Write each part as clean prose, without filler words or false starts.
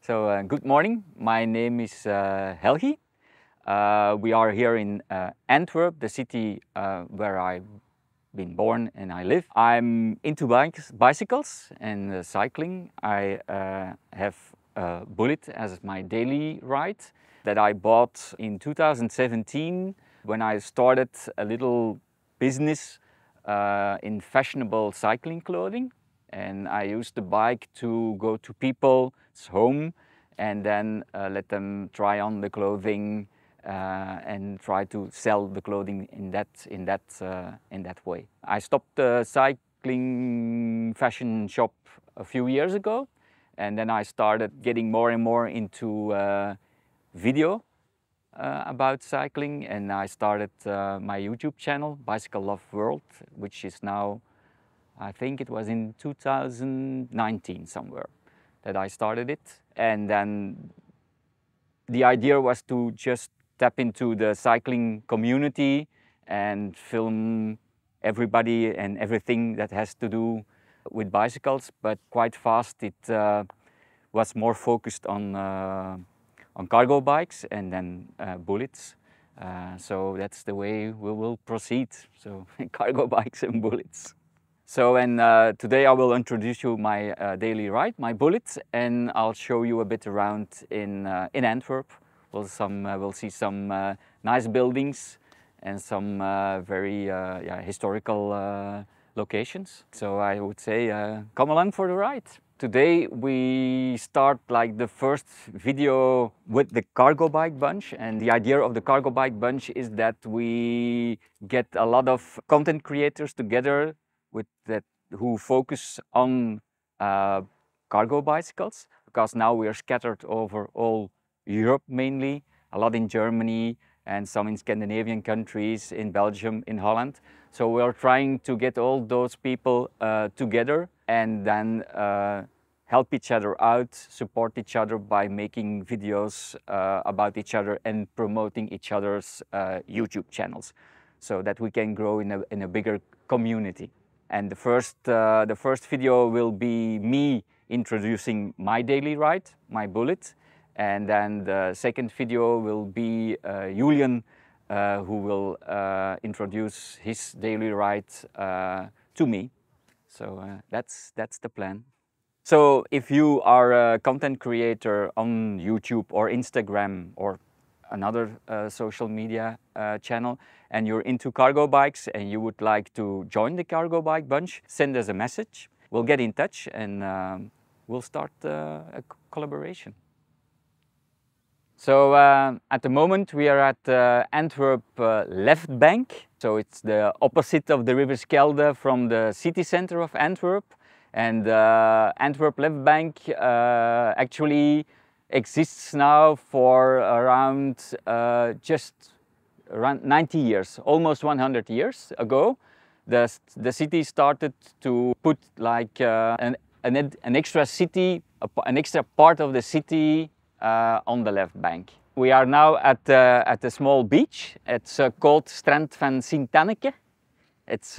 Good morning. My name is Helgi. We are here in Antwerp, the city where I've been born and I live. I'm into bicycles and cycling. I have Bullitt as my daily ride that I bought in 2017 when I started a little business in fashionable cycling clothing. And I used the bike to go to people's home and then let them try on the clothing and try to sell the clothing in that way. I stopped the cycling fashion shop a few years ago, and then I started getting more and more into video about cycling, and I started my YouTube channel, Cargobikelovers, which is now, I think it was in 2019 somewhere that I started it. And then the idea was to just tap into the cycling community and film everybody and everything that has to do with bicycles. But quite fast it was more focused on cargo bikes and then bullets. So that's the way we will proceed. So cargo bikes and bullets. Today I will introduce you my daily ride, my Bullitt, and I'll show you a bit around in Antwerp. We'll see some nice buildings and some very historical locations. So I would say come along for the ride. Today we start like the first video with the Cargobike Bunch, and the idea of the Cargobike Bunch is that we get a lot of content creators together who focus on cargo bicycles, because now we are scattered over all Europe mainly, a lot in Germany and some in Scandinavian countries, in Belgium, in Holland. So we are trying to get all those people together and then help each other out, support each other by making videos about each other and promoting each other's YouTube channels, so that we can grow in a bigger community. And the first video will be me introducing my daily ride, my Bullitt. And then the second video will be Julian, who will introduce his daily ride to me. So that's the plan. So if you are a content creator on YouTube or Instagram or another social media channel, and you're into cargo bikes and you would like to join the Cargobike Bunch, send us a message. We'll get in touch and we'll start a collaboration. So at the moment we are at Antwerp left bank. So it's the opposite of the River Schelde from the city center of Antwerp. And Antwerp left bank actually exists now for just around 90 years, almost 100 years ago. The city started to put like an extra city, an extra part of the city on the left bank. We are now at a small beach. It's called Strand van Sint-Anneke. It's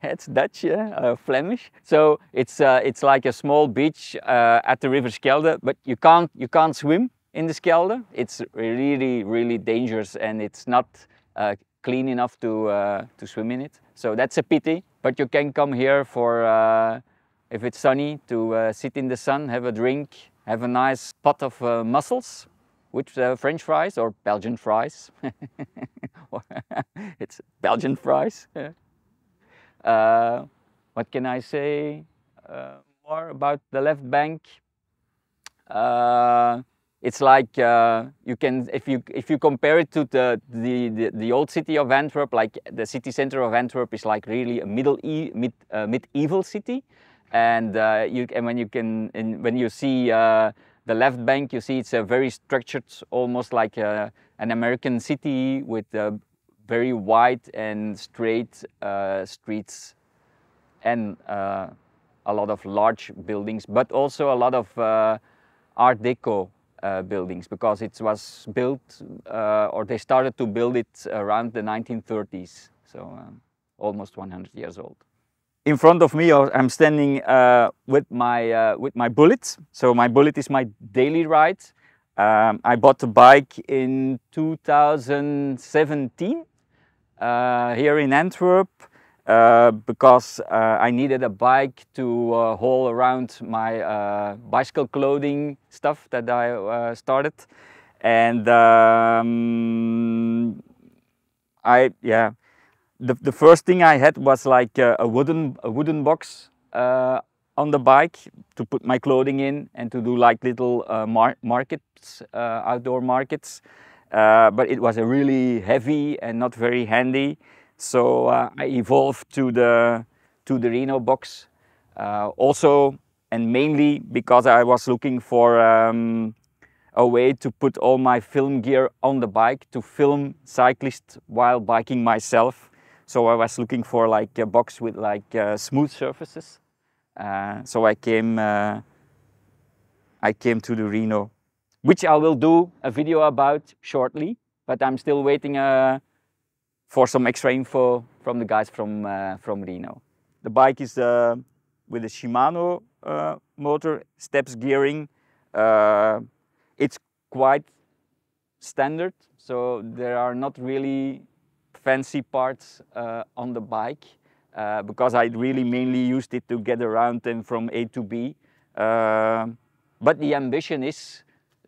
it's Dutch, yeah, Flemish. So it's like a small beach at the River Schelde, but you can't swim in the Schelde. It's really dangerous, and it's not clean enough to swim in it. So that's a pity. But you can come here for if it's sunny, to sit in the sun, have a drink, have a nice pot of mussels with French fries or Belgian fries. It's Belgian fries. What can I say more about the left bank? It's like you can, if you compare it to the old city of Antwerp, like the city center of Antwerp is like really a medieval city, and when you see the left bank, you see it's a very structured, almost like an American city with very wide and straight streets and a lot of large buildings, but also a lot of Art Deco buildings, because it was built or they started to build it around the 1930s, so almost 100 years old. In front of me, I'm standing with my Bullitt. So my Bullitt is my daily ride. I bought the bike in 2017 here in Antwerp because I needed a bike to haul around my bicycle clothing stuff that I started, and the first thing I had was like a wooden box on the bike to put my clothing in and to do like little markets, outdoor markets. But it was a really heavy and not very handy. So I evolved to the Rhino box. Also, and mainly because I was looking for a way to put all my film gear on the bike to film cyclists while biking myself. So I was looking for like a box with like smooth surfaces. So I came to the Rhino, which I will do a video about shortly. But I'm still waiting for some extra info from the guys from Rhino. The bike is with a Shimano motor, steps gearing. It's quite standard, so there are not really fancy parts on the bike because I really mainly used it to get around and from A to B. But the ambition is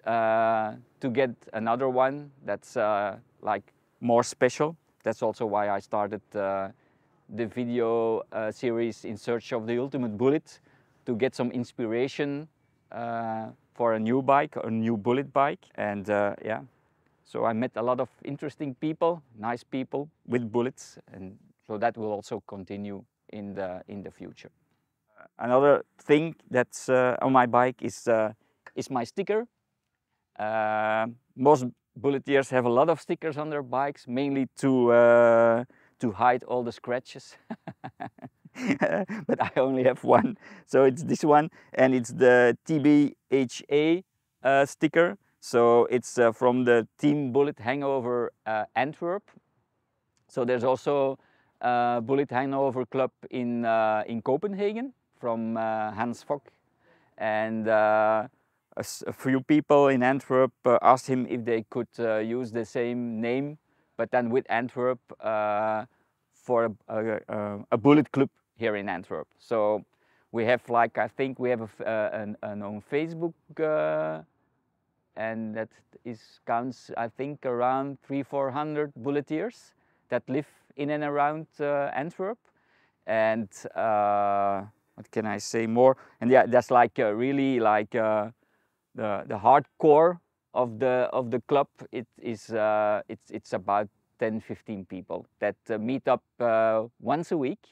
to get another one that's like more special. That's also why I started the video series In Search of the Ultimate Bullitt, to get some inspiration for a new bike, a new Bullitt bike. And yeah, so I met a lot of interesting people, nice people with Bullitts, and so that will also continue in the future. Another thing that's on my bike is my sticker. Most Bullittiers have a lot of stickers on their bikes, mainly to hide all the scratches. But I only have one, so it's this one, and it's the TBHA sticker. So it's from the Team Bullitt Hangover Antwerp. So there's also a Bullitt Hangover Club in Copenhagen from Hans Fock, and a few people in Antwerp asked him if they could use the same name, but then with Antwerp for a Bullitt club here in Antwerp. So we have, like, I think we have an own Facebook, and that counts, I think, around 300-400 Bullittiers that live in and around Antwerp. And what can I say more? And yeah, that's like really like the hardcore of the club. It's about 10-15 people that meet up once a week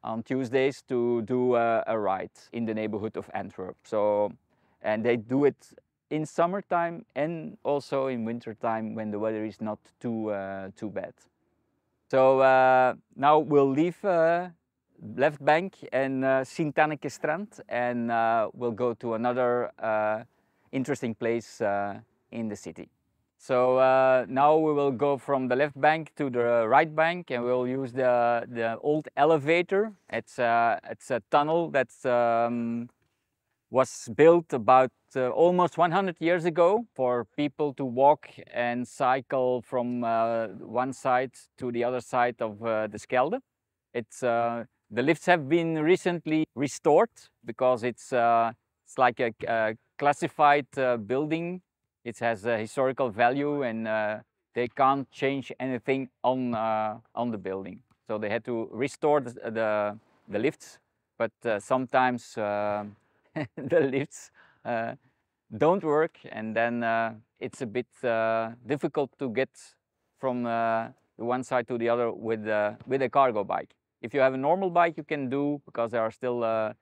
on Tuesdays to do a ride in the neighborhood of Antwerp. So, and they do it in summertime and also in wintertime when the weather is not too bad. So now we'll leave left bank and Sint-Anneke Strand, and we'll go to another interesting place in the city. So now we will go from the left bank to the right bank, and we'll use the old elevator. It's a tunnel that was built about almost 100 years ago for people to walk and cycle from one side to the other side of the Schelde. The lifts have been recently restored because it's like a classified building. It has a historical value, and they can't change anything on the building. So they had to restore the lifts, but sometimes the lifts don't work, and then it's a bit difficult to get from the one side to the other with a cargo bike. If you have a normal bike, you can do, because there are still a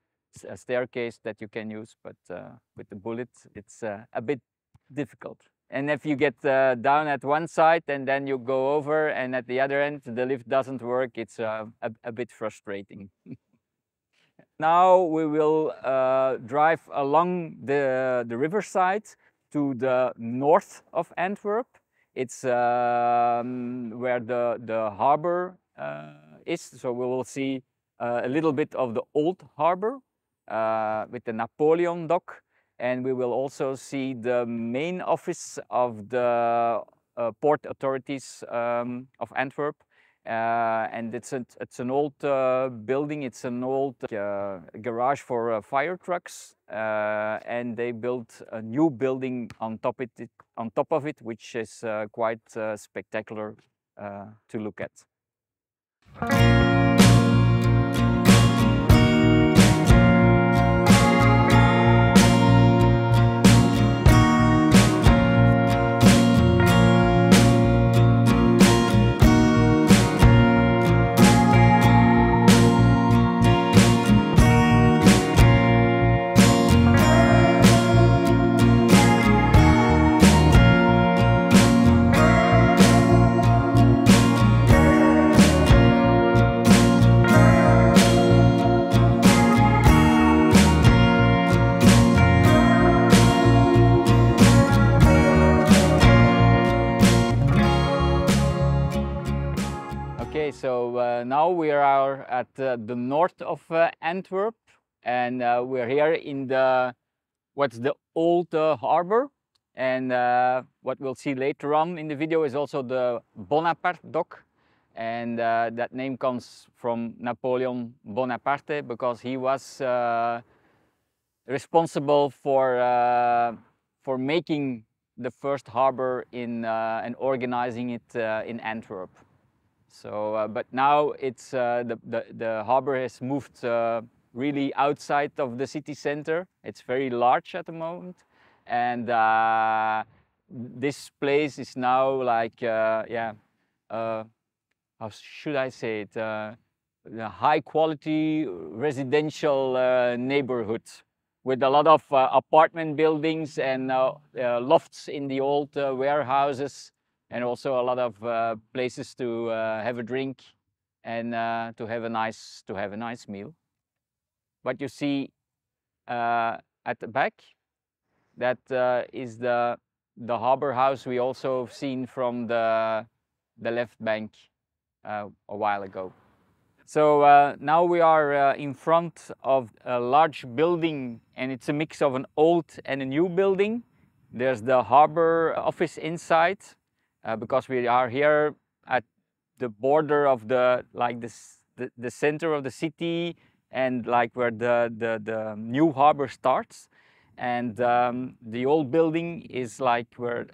staircase that you can use, but with the Bullitt, it's a bit difficult. And if you get down at one side and then you go over, and at the other end the lift doesn't work, it's a bit frustrating. Now we will drive along the riverside to the north of Antwerp. It's where the harbor is, so we will see a little bit of the old harbor with the Napoleon dock, and we will also see the main office of the port authorities of Antwerp. And it's an old building. It's an old garage for fire trucks, and they built a new building on top of it, which is quite spectacular to look at. Okay, so now we are at the north of Antwerp, and we're here in what's the old harbor. And what we'll see later on in the video is also the Bonaparte dock, and that name comes from Napoleon Bonaparte because he was responsible for making the first harbor and organizing it in Antwerp. So, but now it's the harbor has moved really outside of the city center. It's very large at the moment, and this place is now like how should I say it? A high quality residential neighborhood with a lot of apartment buildings and lofts in the old warehouses. And also a lot of places to have a drink and to have a nice meal. What you see at the back, that is the harbor house we also have seen from the left bank a while ago. So now we are in front of a large building, and it's a mix of an old and a new building. There's the harbor office inside. Because we are here at the border of the center of the city, and like where the new harbor starts, and the old building is like where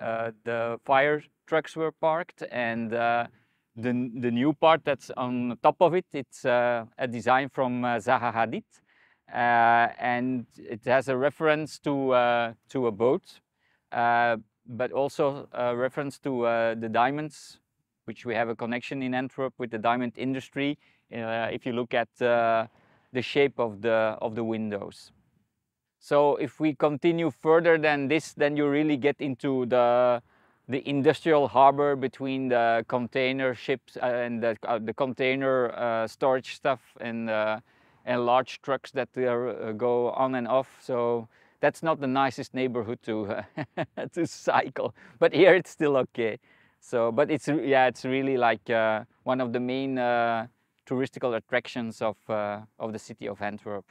the fire trucks were parked, and the new part that's on top of it, it's a design from Zaha Hadid, and it has a reference to a boat. But also a reference to the diamonds, which we have a connection in Antwerp with the diamond industry. If you look at the shape of the windows. So if we continue further than this, then you really get into the industrial harbor between the container ships and the container storage stuff and large trucks that go on and off. So that's not the nicest neighborhood to to cycle, but here it's still okay. So, but it's really like one of the main touristical attractions of the city of Antwerp.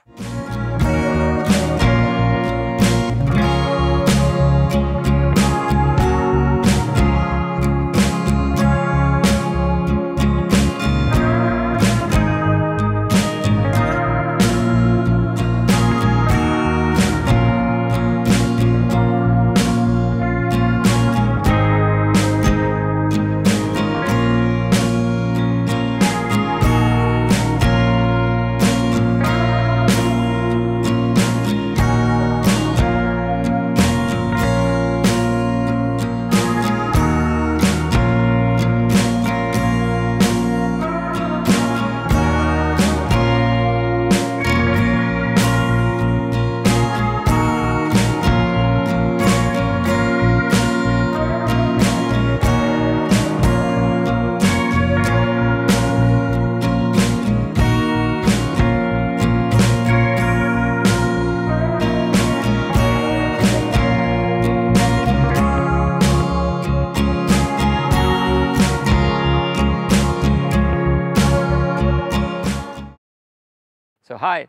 Hi,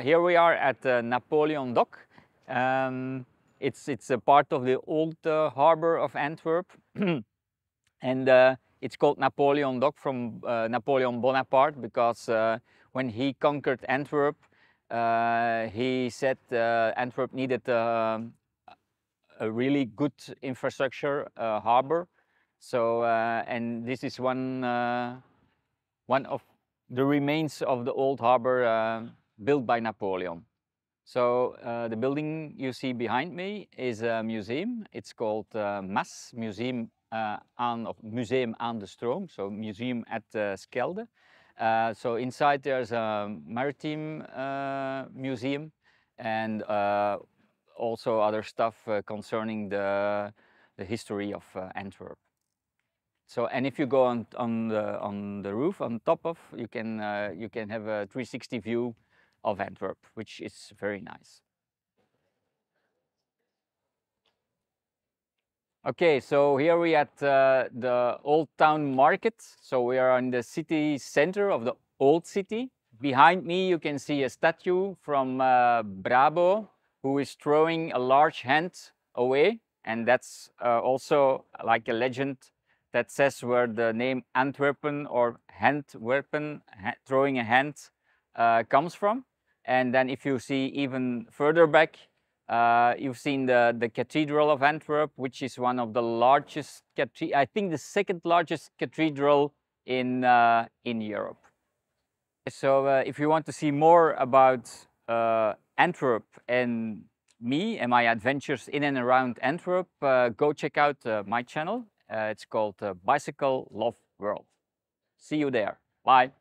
here we are at Napoleon Dock. It's a part of the old harbor of Antwerp. And it's called Napoleon Dock from Napoleon Bonaparte because when he conquered Antwerp, he said Antwerp needed a really good infrastructure harbor. So, and this is one of the remains of the old harbor built by Napoleon. So the building you see behind me is a museum. It's called MAS, Museum aan de Stroom, so museum at Schelde. So inside there's a maritime museum and also other stuff concerning the history of Antwerp. So, and if you go on the roof, on top of, you can have a 360 view of Antwerp, which is very nice. Okay, so here we at the Old Town Market. So we are in the city center of the old city. Behind me you can see a statue from Brabo, who is throwing a large hand away. And that's also like a legend that says where the name Antwerpen or Handwerpen, throwing a hand, comes from. And then if you see even further back, you've seen the Cathedral of Antwerp, which is one of the largest, I think the second largest cathedral in Europe. So if you want to see more about Antwerp and me and my adventures in and around Antwerp, go check out my channel. It's called Bicycle Love World. See you there. Bye.